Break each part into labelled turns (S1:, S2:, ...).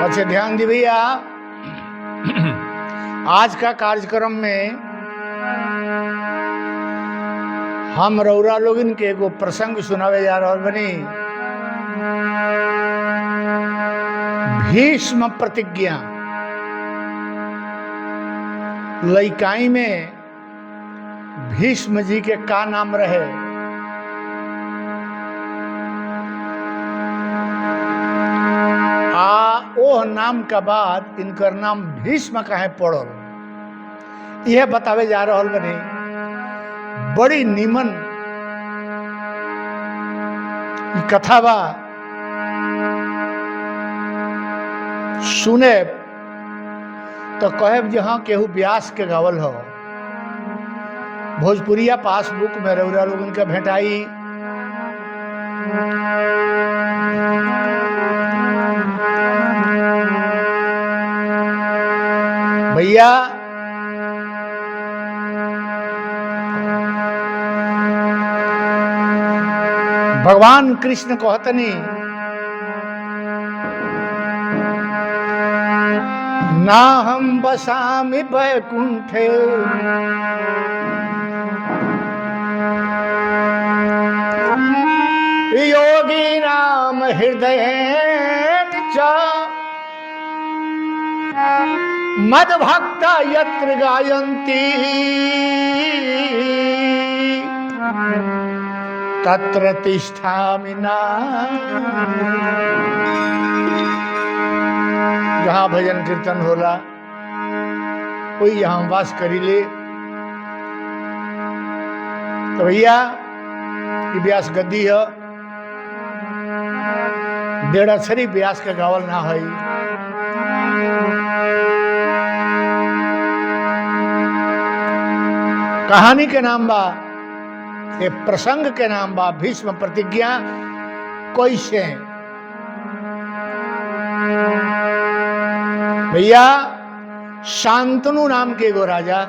S1: अच्छा ध्यान दी भैया, आज का कार्यक्रम में हम रउरा लोगन के एगो प्रसंग सुनावे जा रहल बनी। भीष्म प्रतिज्ञा। लइकाई में भीष्म जी के का नाम रहे? ओह नाम का बाद इनकर नाम भीष्म काहे पड़ल, यह बतावे जा रहल बनी। बड़ी नीमन कथा बा, सुने तो कहे जहाँ केहू व्यास के गावल हो। भोजपुरिया पासबुक में रउरा लोगन के भेंटाई। भैया भगवान कृष्ण कहतनी ना हम बसामि वैकुंठे योगी नाम हृदय च मद भक्ता यत्र गायन्ति तत्र तिष्ठामि नाम। जहाँ भजन कीर्तन होला वही यहाँ वास करी ले। तो भैया ये व्यास गद्दी है, डेढ़ अक्षरी व्यास के गावल ना है। कहानी के नाम बा, ये प्रसंग के नाम बा भीष्म प्रतिज्ञा। कैसे भैया? शांतनु नाम के एगो राजा,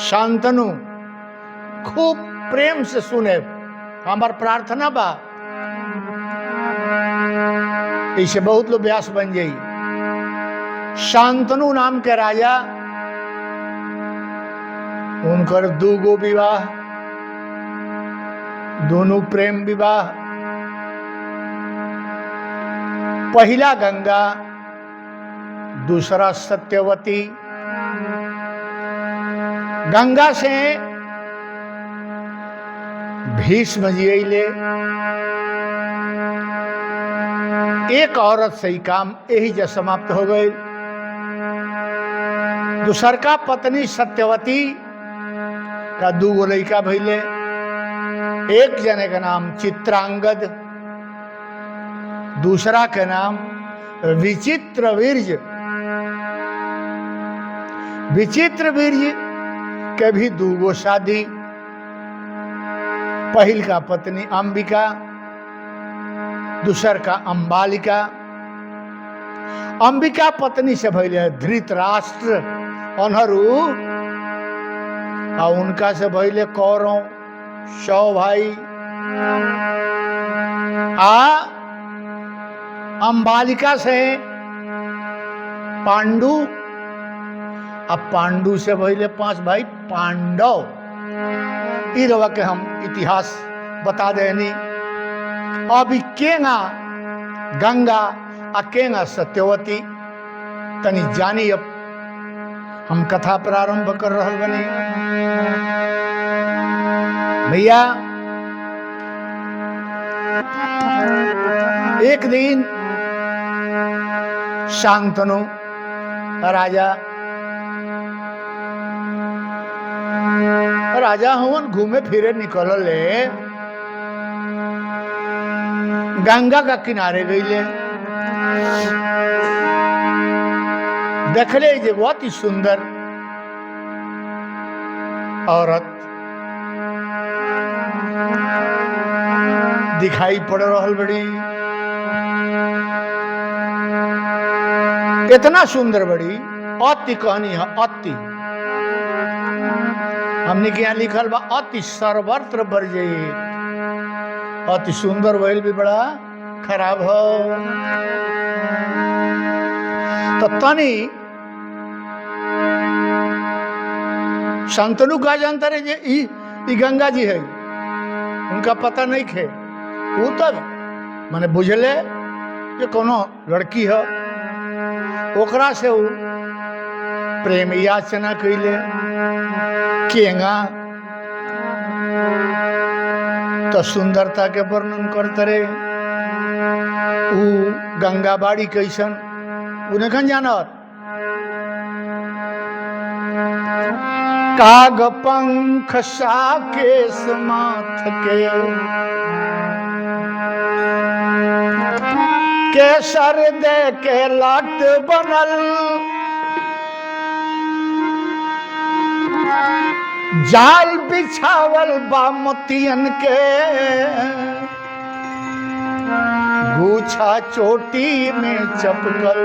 S1: शांतनु खूब प्रेम से सुने, हमार प्रार्थना बा इसे बहुत लोग व्यास बन जाई। शांतनु नाम के राजा, उनकर दूगो विवाह, दोनों प्रेम विवाह। पहला गंगा, दूसरा सत्यवती। गंगा से भीष्म जी अइले, एक औरत से ही काम यही जब समाप्त हो गए। दूसर का पत्नी सत्यवती का दूगो लड़का भइले। एक जने का नाम चित्रांगद, दूसरा के नाम विचित्र वीर्य। विचित्र वीर्य के भी दूगो शादी। पहिल का पत्नी अंबिका, दूसर का अंबालिका। अंबिका पत्नी से भइले धृतराष्ट्र अनहरु, और उनका से भइले कौरव 100 भाई। अंबालिका से पांडु, अब पांडु से भइले 5 भाई पांडव। ई रवा के हम इतिहास बता देनी। अभी केंगा गंगा आ केंगा सत्यवती तनी जानी। अब हम कथा प्रारंभ कर रहल बनी। भैया एक दिन शांतनु राजा हवन घूमे फिरे निकलले। गंगा का किनारे गईले, देखले जे बहुत ही सुंदर औरत दिखाई पड़ रहल बड़ी। इतना सुंदर बड़ी, अति कहनी है अति। हमने के यहाँ लिखल बा अति सर्वत्र बरजे। अति सुंदर भइल भी बड़ा खराब हो। तो तनी संतनु का जानता रहे जे ई गंगा जी है, उनका पता नहीं खे। वो तब मैंने बुझले कि कोनो लड़की है, ओकरा से वो प्रेम याचना कैले केंगा तो सुंदरता के वर्णन करते रहे। ऊ गंगा बाड़ी कैसन उन्हें कन जानत। काग पंख साकेश माथ के सर दे के लाट बनल, जाल बिछावल बामतियन के, गुछा चोटी में चपकल।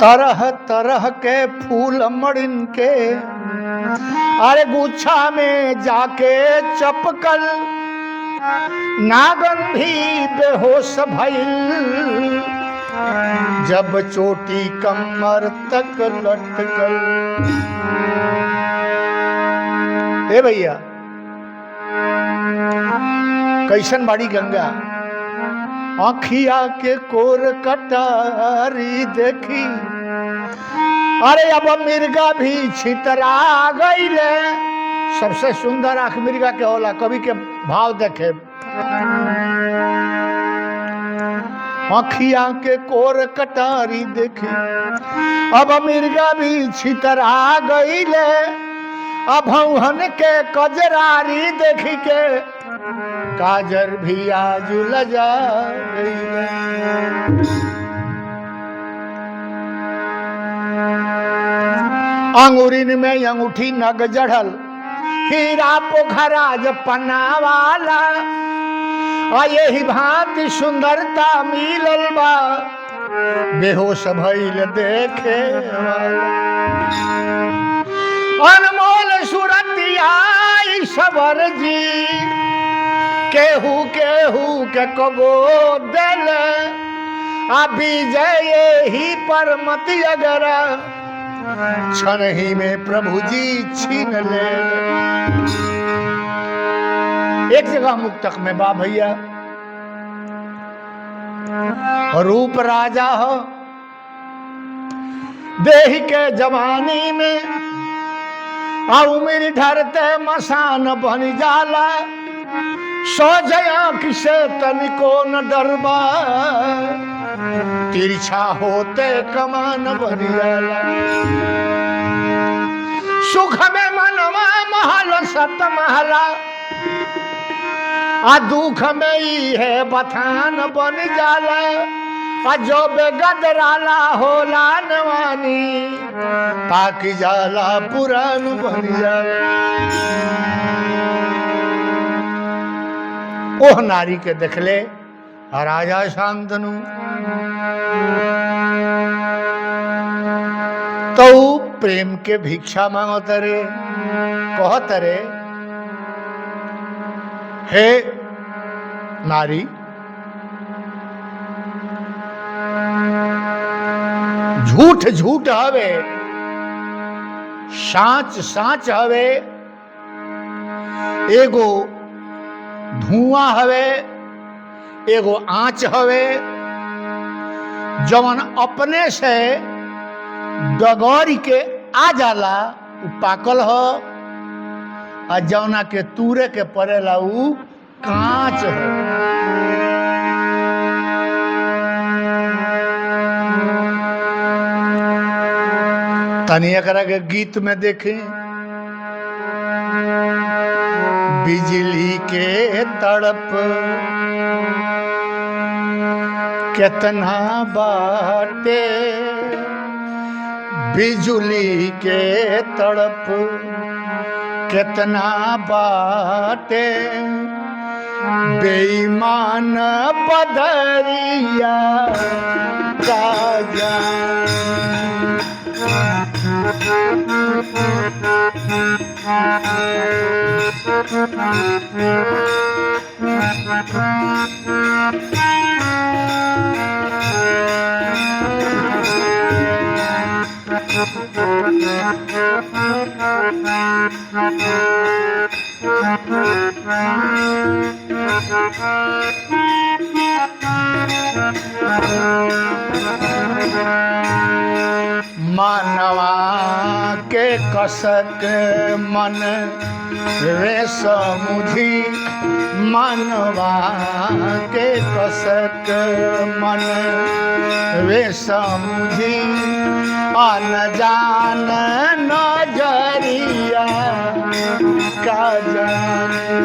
S1: तरह तरह के फूल मड़िन के, अरे गुच्छा में जाके चपकल। नागन भी बेहोश भइल, जब चोटी कमर तक लटकल। ए भैया कैसन बाड़ी गंगा, आँखिया के कोर कटारी देखी, अरे अब मिर्गा भी छितरा गईले। सबसे सुंदर आंख मिर्गा के होला, कवि के भाव देखे। आँखिया के कोर कटारी देखी, अब मिर्गा भी छितरा गईले। अब भौहन के कजरारी देखी के, काजर भी आज लजा गईले। अंगूरिन में अंगूठी नग जड़ल, हीरा पोखराज पन्ना वाला। आ यही भांति सुंदरता मिलल बा, बेहोश भइल देखे वाला। अनमोल सुरतिया सबर जी, केहू केहू के कबो दिल। अभी जय ही पर मत अगर, क्षण ही में प्रभु जी छीन ले। एक जगह मुक्तक में बा भैया, रूप राजा हो देही के जवानी में, उम्र ढरते मसान बन जाला। सो जया किसे तनिको न डरबा, तिरछा होते कमान बन जाला। सुख में मनवा महल सत महला, आ दुख में ही है बथान बन जाला। आ जो बेगदराला होला नवानी, ताकि जाला पुरान बन जाला। ओह नारी के देखले राजा शांतनु, तो प्रेम के भिक्षा मांगत रे, कहत रे, हे नारी, झूठ झूठ हवे, साच साच हवे। एगो धुआं हवे, एगो आंच हवे। जवन अपने से डगौरी के आ जाला उ पाकल हो, आ जौना के तूरे के पड़ेला उ कांच हो। तनी एकरा के गीत में देखें, बिजली के तड़प कितना बाटे, बिजली के तड़प कितना बाटे। बेईमान बदरिया राजा, मानवा के कसक मन रे समुझी, मानवा के कसक मन वे समुझी, अनजान नजरिया का जाने।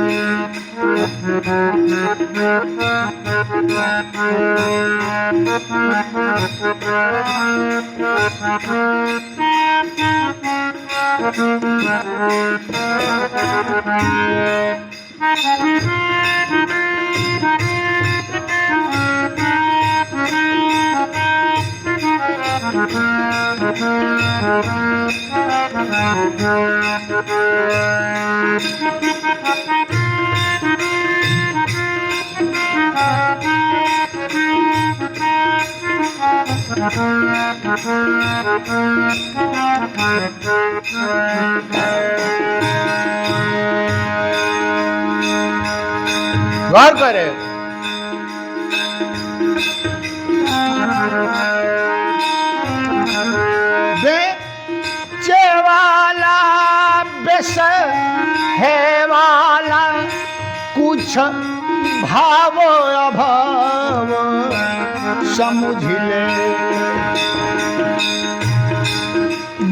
S1: गौर करे, बेचे वाला बेस है वाला, कुछ भाव अभाव समझ ले।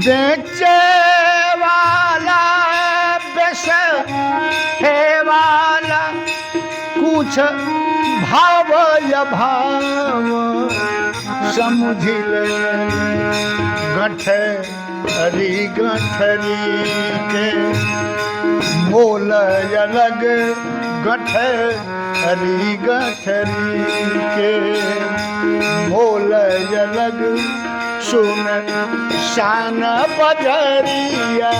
S1: बेचे वाला बेस है वाला, कुछ भाव अभाव समझ ले। गठरी गठरी के मोल अलग, गठरी गठरी के मोल अलग, सुन शान बजरिया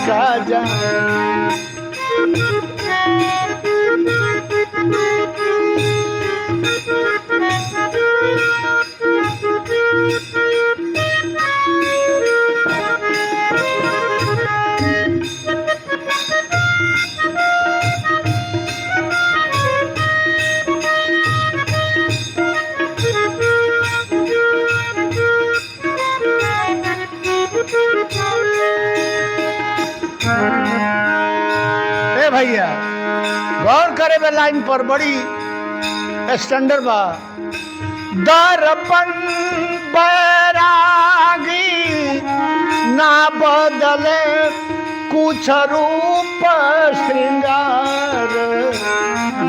S1: का जाने। भैया गौर करे बे लाइन पर बड़ी स्टैंडर्ड बा। दर्पण बैरागी ना बदले, कुछ रूप श्रृंगार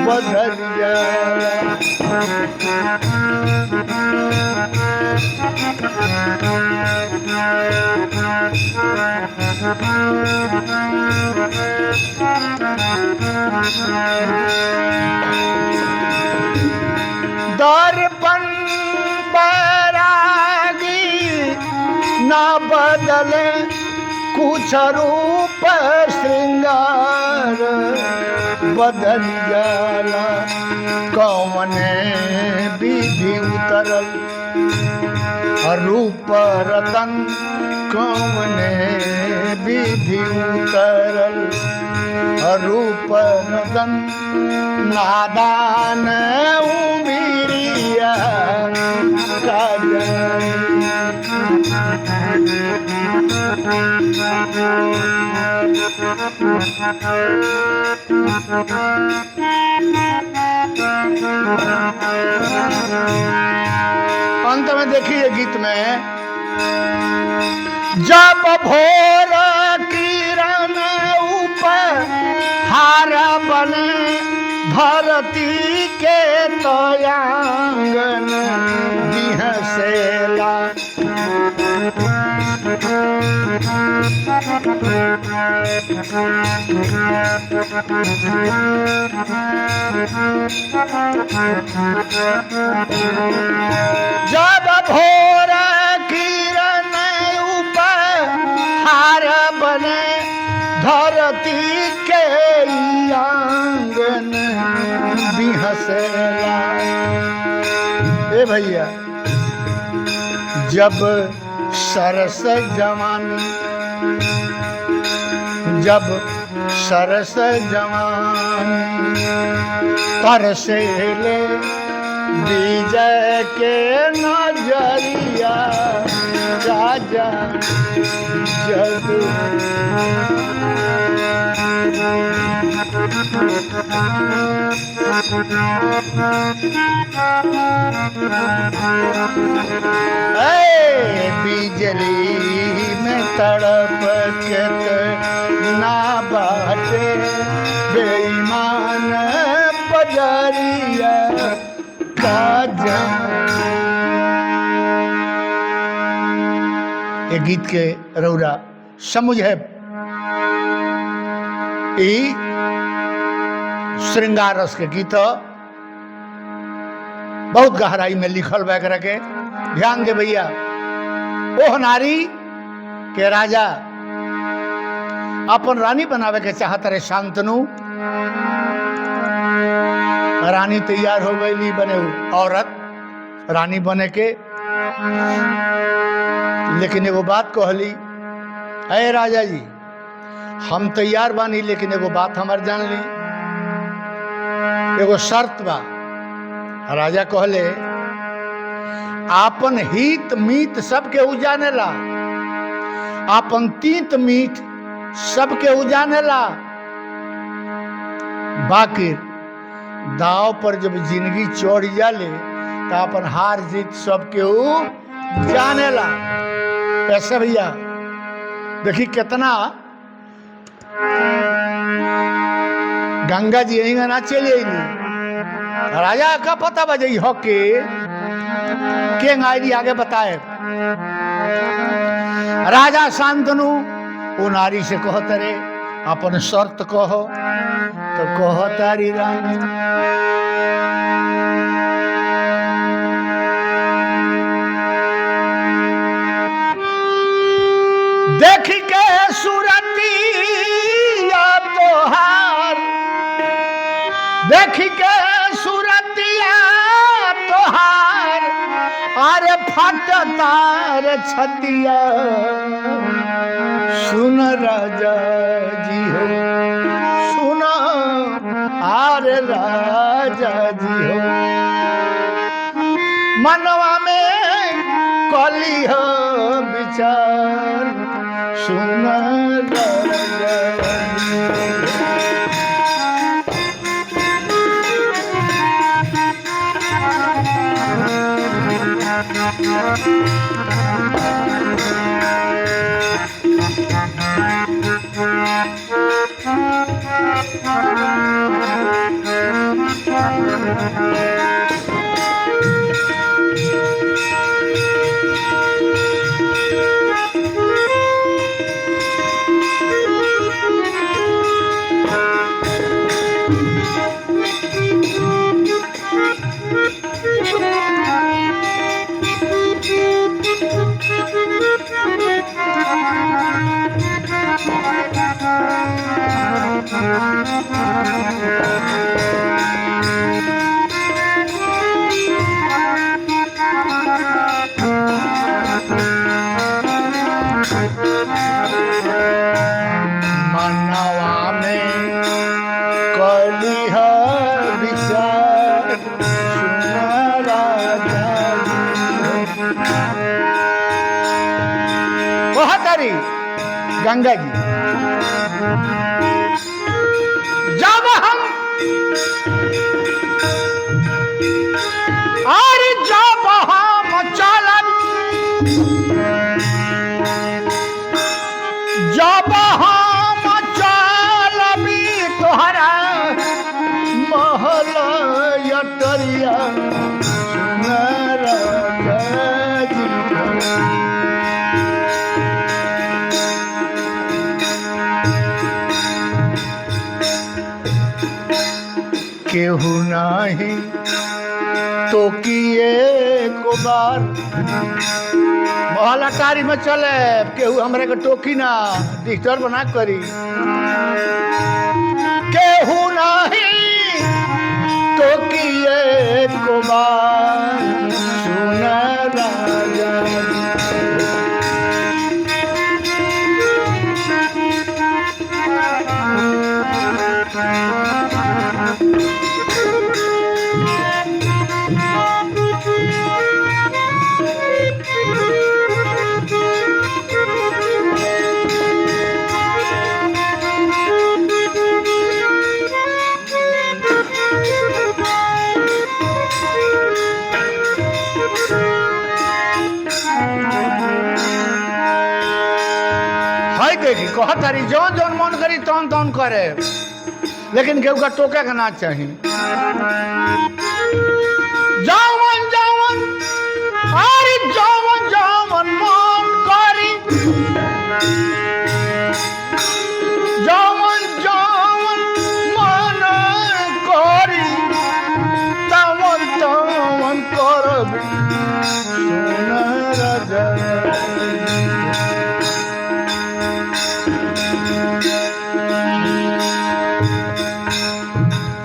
S1: बदल जाए। दर्पण बैरागी ना बदले, कुछ रूप श्रृंगार बदल जाला। कौने विधि उतरल रूप रतन, कौने विधि उतरल रूप रतन, नादान उमिरिया का अंत में देखिए गीत में, जब भोर किरण ऊपर हार बने, धरती के तयांगन बिहसेला। जब भोर किरण ऊपर हार बने, सुरती के आंगन बिहसेला। ए भैया, जब सरस जवानी, जब सरस जवानी तरसेले विजय के नजरिया राजा जब बिजली में तड़प के ना बाटे बेईमान पजरिया काजा। ये गीत के रौरा समझ है श्रृंगार रस के गीत बहुत गहराई में लिखल बा। के ध्यान दे भैया, ओह नारी के राजा अपन रानी बनावे के चाहत रहे शांतनु। रानी तैयार हो गई बने औरत रानी बने के, लेकिन एगो बात कहली, अरे राजा जी हम तैयार बानी, लेकिन एगो बात हमार जान ली, एगो शर्त बा। राजा कहले आपन हित मीत सबके उजानेला, आपन तीत मीत सबके उजानेला, बाकी दाव पर जब जिंदगी चढ़ जाले तो अपन हार जीत सबके जानेला। ऐसे भैया देखी कितना गंगा जी यही ना चले राजा का पता बजे हके के नारी आगे बताए। राजा शांतनु वो नारी से कहत रे अपन शर्त कहो, तो कहो तारी रानी देख के सूरतिया तोहार, देख के सूरतिया तोहार, अरे फटतार छतिया, सुन राजा जी हो सुन, अरे राजा जी हो, मनवा में कली हो विचार, सुन राजा जी मनवा में कली हो विचार, सुन राजा बहुत तारी गंगा जी। जब हम और जब हम चलन, जब हम चलबी तोहरा महल यटरिया, सुन राजा जी केहू नाही तो किए एको बार मोहल्ला टारी में चले केहू हमरे के टोकी ना डिस्टर्ब ना करी केहू नहीं टोकी एको बार सुन राजा कहतारी जौन जौन मन करी तौन तौन करे लेकिन केहू का टोके के ना चाहिए जौन जौन अरे जौन जौन मन करी जौन जौन मन करी तौन तौन करबी सुन राजा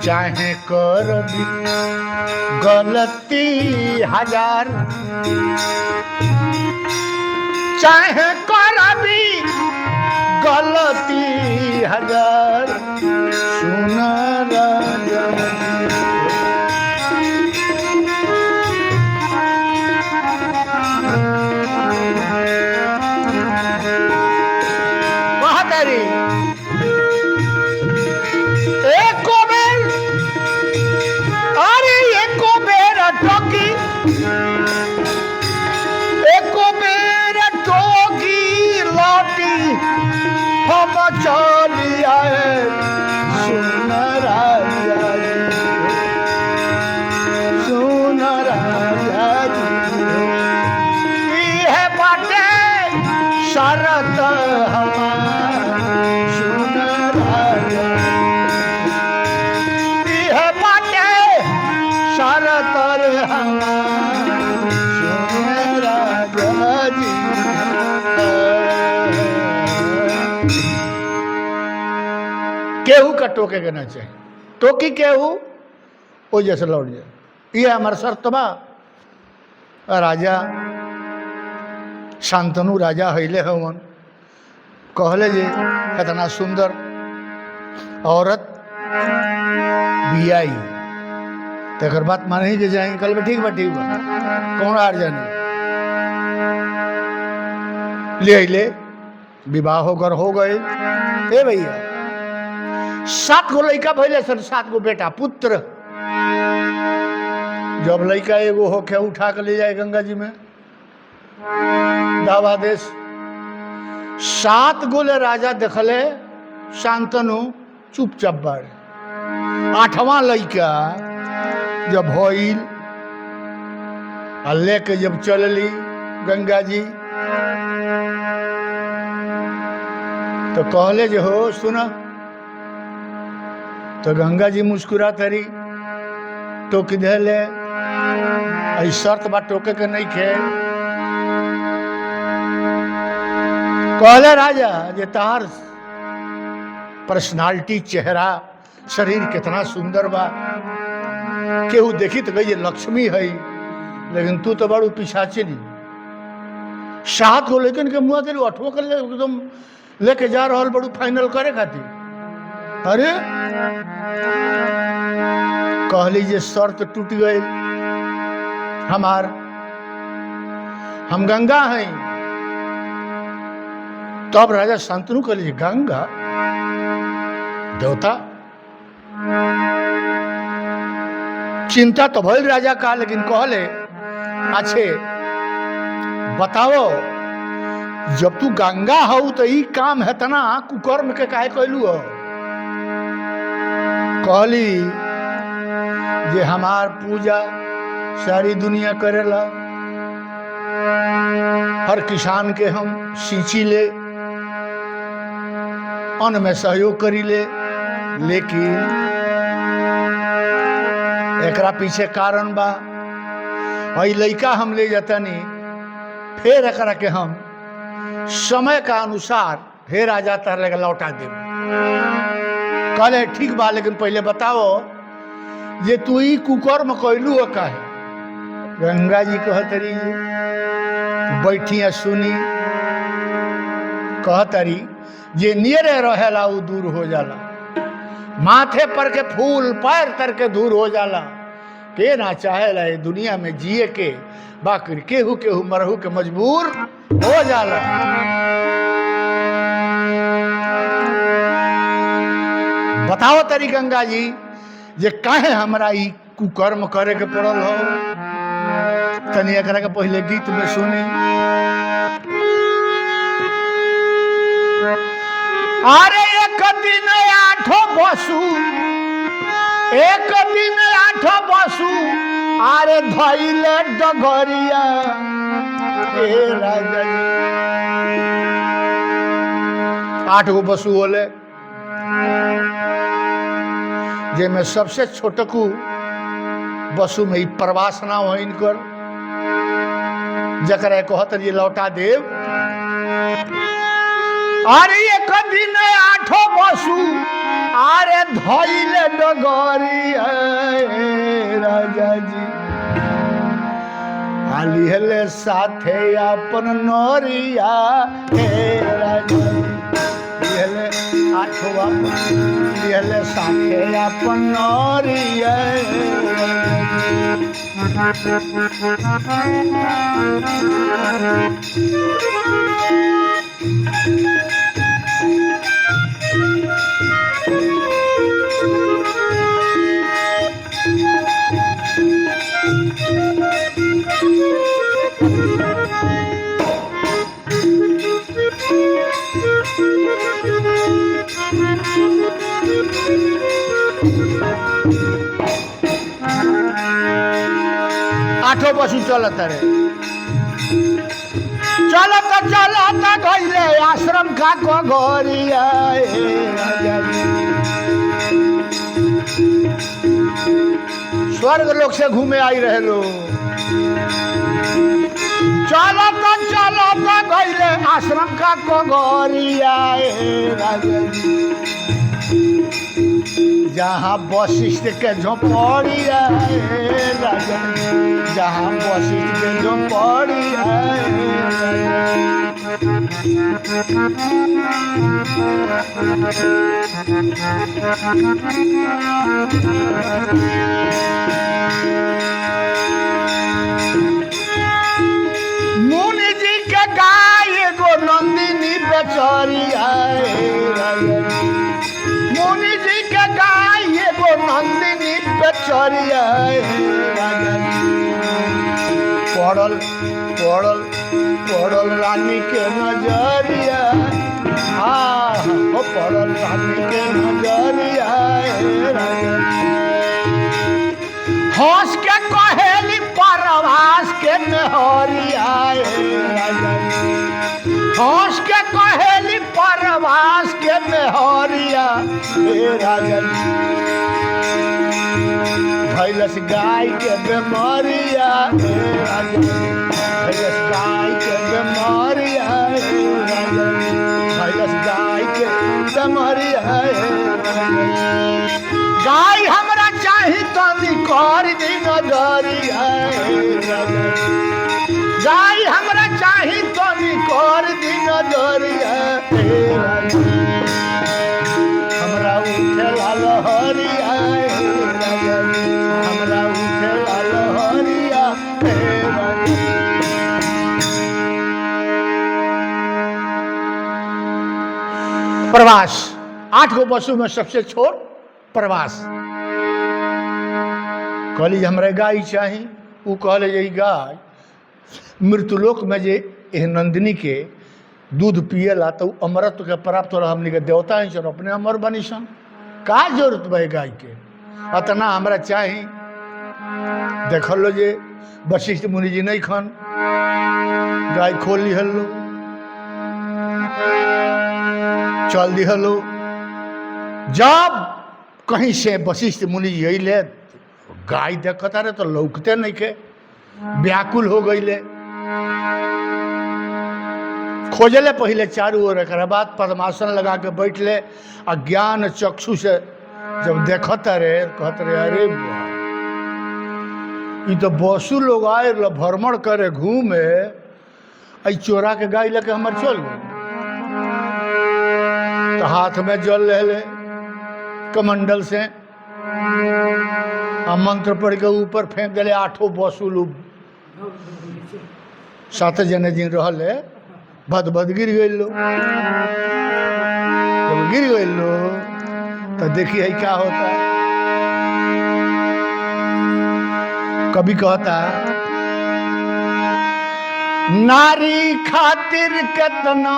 S1: चाहे करबी गलती हजार चाहे करबी गलती हजार सुन राजा बहादुरी टोकी एको बेर टोकी लौटी हम चली आए सुन राजा सुन राजा है बाटे शरत हमार सुन राजा है बाटे शरत केहू का टोके के ना चाहिए टोकी केहू ओ जैसे लौट जाए ये हमारा शर्त बा राजा शांतनु राजा हईले हवन कहले जे कितना सुंदर औरत बियाई तकर बात माने ही जे जाए कल ठीक बा कौन आर जाने ले अले विवाह होकर हो गए ए भैया 7 गो लड़का भैले सर 7 गो बेटा पुत्र जब लड़का एगो होके उठा के ले जाए गंगा जी में दावा देश 7 गो ले राजा देखले शांतनु चुपचाप बाड़े 8वां लड़का जब होइल लेके जब चलली गंगा जी तो कहले जे हो सुना तो गंगा जी मुस्कुरा तरी टोकी देले शर्त बा टोके के नहीं खे कहले राजा जे तार पर्सनालिटी चेहरा शरीर कितना सुंदर बा केहू देखी तो कही लक्ष्मी है लेकिन तू तो बड़ू पिछाची नहीं 7 गो लेकिन के मुँह तेरी 8वां कर एकदम लेके जा रहा बड़ू फाइनल करे खातिर अरे कहली जे शर्त टूट गई हमार हम गंगा हैं तब राजा शांतनु कहली गंगा देवता चिंता तो भइल राजा का लेकिन कहले अच्छे बताओ जब तू गंगा हो तो ई काम है तना कुकर्म के काहे कहलू हो कहली जे हमार पूजा सारी दुनिया करेला हर किसान के हम सींची ले अन्न में सहयोग करी ले लेकिन एकरा पीछे कारण बा हई लड़का हम ले जातनी, फिर एकरा के हम समय का अनुसार हे राजा तार लगे लौटा दे। कहले ठीक बा, लेकिन पहले बताओ जे तू ई कुकर्म कैलू हो काहे? गंगा जी कहतरी बैठिया सुनी, कहतरी जे नियरे रहेला उ दूर हो जाला, माथे पर के फूल पैर तर के दूर हो जाला। के ना चाहेला ये दुनिया में जिए के, बाकी केहू केहू मरहू के मजबूर हो जाला। बताओ तरी गंगा जी जे काहे हमरा ई कुकर्म करे के पड़ल हो? तनी एकरा के पहले गीत में सुनी। अरे एक दिन आठो बसु, एक दिन आठो बसु, अरे धैले डगरिया ए राजा जी। 8 गो बसु होले, जे में सबसे छोटकू बसु में प्रवास ना हो इनकर, जकरा कहत ये लौटा देव। अरे एक दिन 8 बसु, अरे धैले डगरिया राजा जी। हाली हेले साथे अपन नरिया हे राजा जी। हेले 8 हेले साथे अपन नरिया। 8 बसु चलत रे, चलत चलत गइले आश्रम का कोगोरिया। स्वर्ग लोक से घूमे आई रहे लोग, चलत चलत गइले आश्रम का कोगोरिया। जहाँ वशिष्ठ के झोपड़िया राजा, जहाँ वशिष्ठ के झोपड़िया। मुनि जी के गाय एगो नंदिनी बेचारिया। मुनि जी के गाय एगो नंदिनी बेचारिया। पड़ल पड़ल पड़ल रानी के नजरिया। पड़ल रानी के नजरिया। हंस के कहेली परवास के मेहरिया। हंस के कहेली परवास के मेहरिया। राजा भैलस गाय के बेमारिया। भैलस गाय के बेमारिया। भैलस गाय के बेमारिया। गाय हमरा चाही तो निकर दी नजरिया। गाय हमरा चाही तो निकर दी नजरिया। हमरा उठे लहरिया। हमरा उठे लहरिया। प्रवास 8 गो बसु में सबसे छोट प्रवास। कहली हमरा गाय चाही, उ कहले जे गाय मृत्युलोक में जे एह नंदिनी के दूध पिएला तो अमरत्व के प्राप्त हो। हमने के देवता ही सन, अपने अमर बनी सन, का जरूरत बा गाय के? अतना हमरा चाही। देख लो जे वशिष्ठ मुनि जी नहीं खन, गाय खोल लिहलो, चल दिहलो। जब कहीं से वशिष्ठ मुनि जी अले, गाय देखता रहे तो लौकते नहीं के। व्याकुल हो गईले, खोजले पहले चारू ओर, एक बाद पद्मासन लगा के बैठले आ ज्ञान चक्षु से जब देखत रे कहत रे अरे ये तो बसु लोग आए भ्रमण करे घूमे, आई चोरा के गाय लेके हमार चल गए। तो हाथ में जल रहे कमंडल से आ मंत्र पढ़ के ऊपर फेंक दिले। 8 बसु लोग 7 जने जिन रहले भद भद गिर गए लो। जब गिर गए लो तो देखिए क्या होता है। कभी कहता नारी खातिर कितना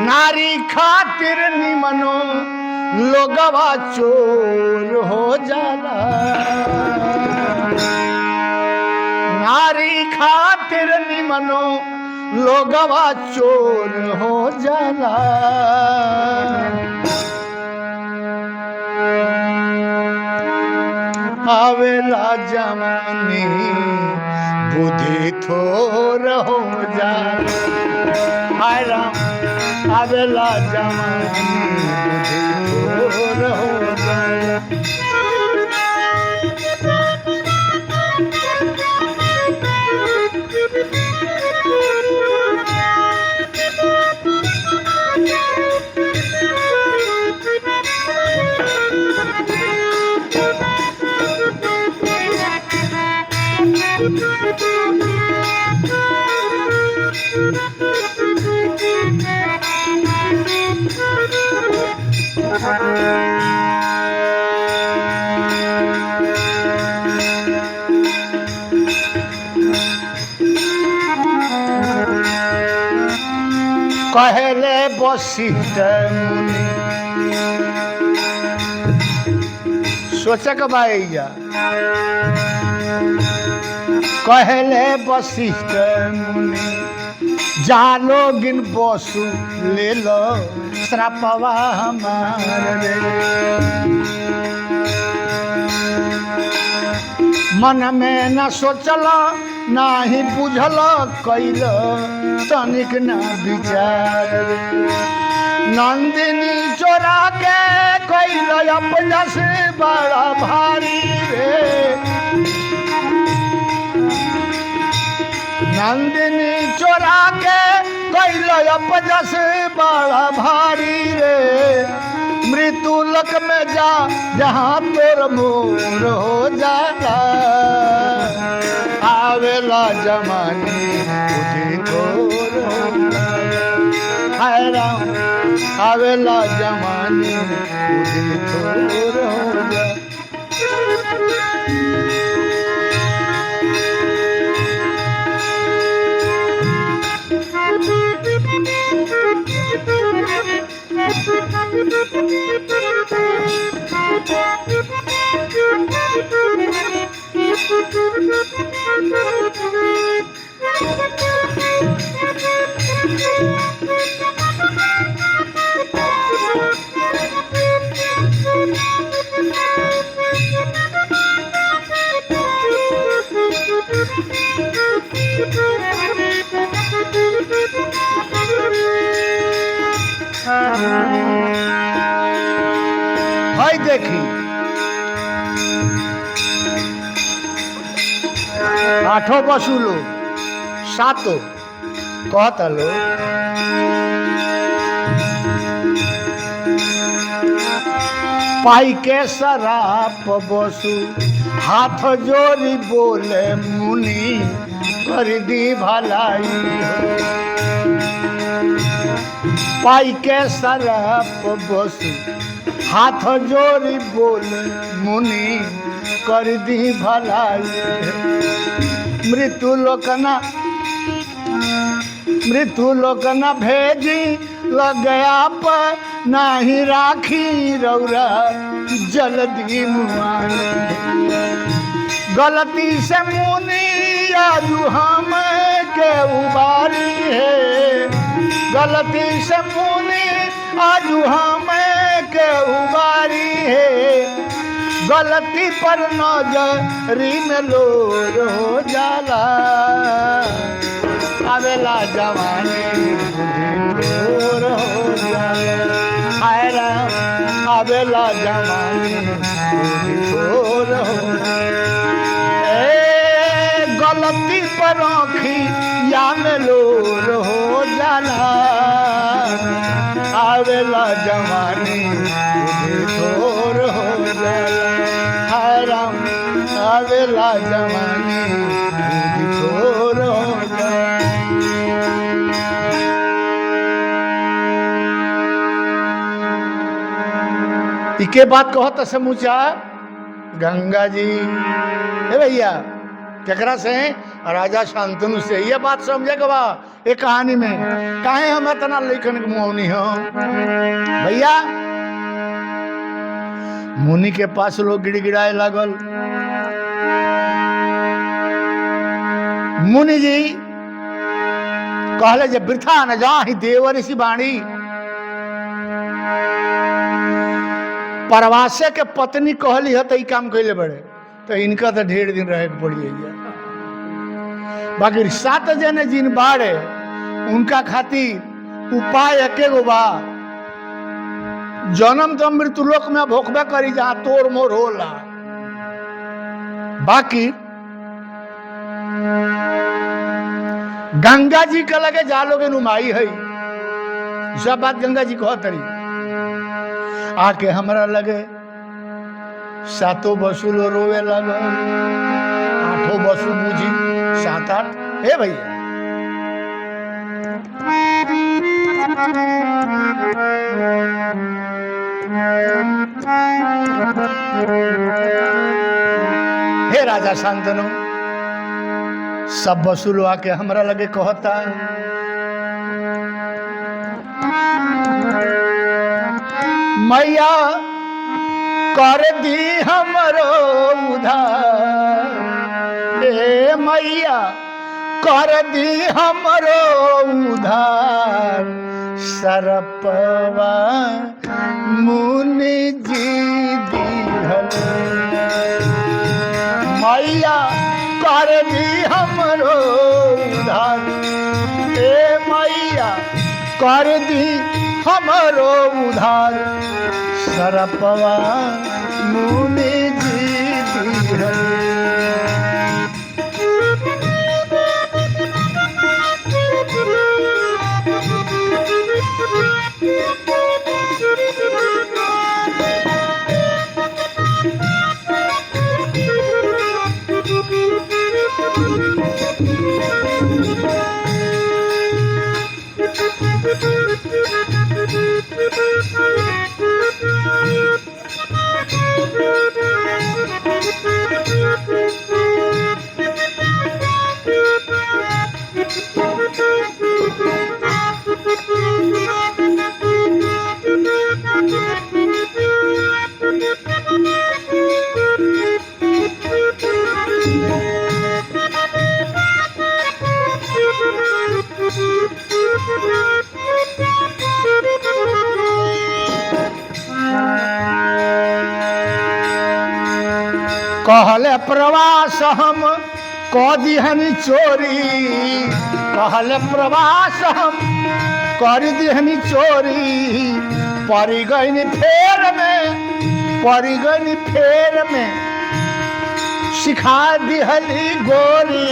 S1: नारी खातिर निमनो लोगवा चोर हो जाला। नारी खातिर निमनो लोगवा चोर हो जाला। आवेला जवानी बुद्धि थोर हो जाला। हाय राम आवेला जवानी बुद्धि थोर हो जाला। कहले वशिष्ठ मुनि सोचे के भैया। कहले वशिष्ठ मुनि जालो गिन बसु ले लो श्रापवा हमार रे। मन में न सोचल ना ही बुझल कैल तनिक न विचार। नंदिनी चोरा के कैल अपना से बड़ा भारी रे। नंदिनी चोरा के कैल अपना से बड़ा भारी रे। मृत्यु लोक में जा जहाँ तोर मोर हो जाला। आवेला जवानी बुद्धि थोर हो जाला। हाय राम आवेला जवानी बुद्धि थोर हो जाला। हाय देखी 8 बसु लो 7 कहता लो पाई के शराप बसु हाथ जोड़ी बोले मुनि कर दी भलाई हो। पाई के शराप बसु हाथ जोड़ी बोले मुनि कर दी भलाई। मृत्यु लोक न भेजी लगया पर नाही राखी रौरा जल्दी मुआन। गलती से मुनि आजू हम के उबारी है। गलती से मुनि आजू हम के उबारी है, गलती पर नजरी में लोर हो जाला। आवेला जवानी लोर हो जाला, हाय राम आवेला जवानी लोर हो। गलती पर आँखिया में लोर हो जाला, आवेला जवानी थोर हो जाला। हाय राम आवेला जवानी थोर हो जाला। इके बात कहत समूचा गंगा जी हे भैया केकरा से राजा शांतनु से। ये बात समझे के बा ये कहानी में काहे हम इतना लेखन के मौनी हो भैया। मुनि के पास लोग गिड़गिड़ाए लागल। मुनि जी कहले जे वृथा न जाहि देव ऋषि बाणी। परवासे के पत्नी कहली है तो ई काम कैले बड़े तो इनका तो ढेर दिन रहे के पड़ी है। बाकी 7 जने जिन बाड़े उनका खातिर उपाय एके गो बा, जन्म तो मृत्यु लोक में भोगबे करी जहाँ तोड़ मोड़ होला। बाकी गंगा जी के लगे जा लोगे नुमाई है, सब बात गंगा जी कहत रही। आके हमरा लगे 7 बसुल रोवे लगल, 8 बसुल बुझी 7 8 हे भैया। हे राजा शांतनु सब बसुल आके हमरा लगे कहता मैया कर दी हमरो उधार। ए मैया कर दी हमरो उधार, सरपवा मुनि जी दिहल। मैया कर दी हमरो उधार, ए मैया कर दी हमरो उधार, सरपवा मुनि जी दिहल। कहले प्रवास हम कह दिहनी चोरी, कहले प्रवास हम कर दिहनी चोरी। परी गईनी फेर में, परी गईनी फेर में सिखा दिहली गोरी।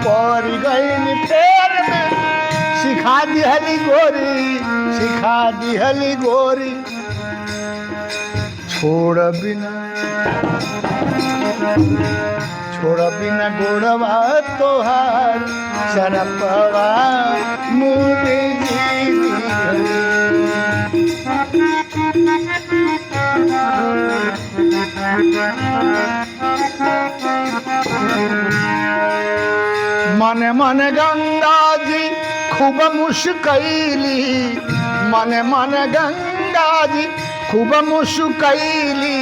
S1: परी गईनी फेर में सिखा दिहली गोरी, सिखा दिहली गोरी। छोड़ बिना गोड़वा तोहार, सरपवा मुनि जी दिहल। मन मन गंगा जी खूब मुस्कैली, मन मन गंगा जी खूब मुस्कैली।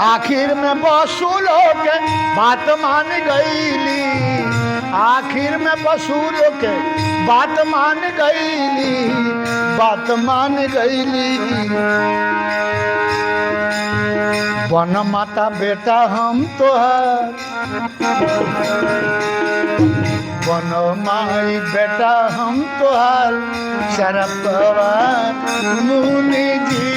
S1: आखिर में बसूलों के बात मान गईली, आखिर में बसूलों के बात मान गईली, बात मान गईली। वन माता बेटा हम तोहार, वन माई बेटा हम तोहार, शरपवा मुनि जी।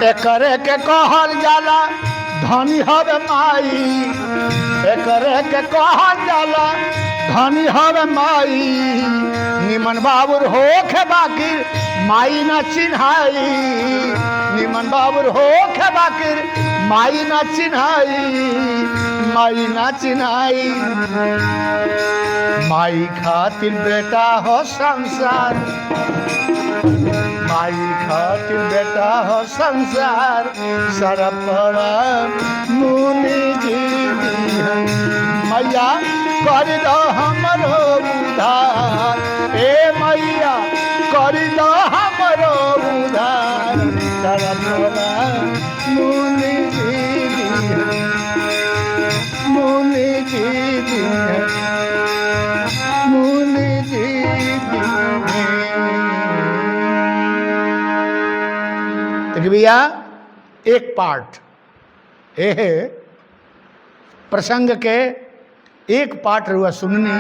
S1: एकरे के कहल जाला धनी हवे माई, एकरे के कहल जाला धनी हवे माई। निमन बाबुर होखे बाकी माई न चिन्हाई, निमन बाबुर होखे बाकी माई न चिन्हाई, माई न चिन्हाई। माई खातिर बेटा हो संसार, माई खातिर बेटा हो संसार, सरपवा मुनि जी। मैया कर दो हमरो उधार, ए मैया कर दो हमरो उधार, सरपवा मुनि जी, मुनि जी, मुनि जी। भैया एक पार्ट प्रसंग के एक पार्ट रुआ सुननी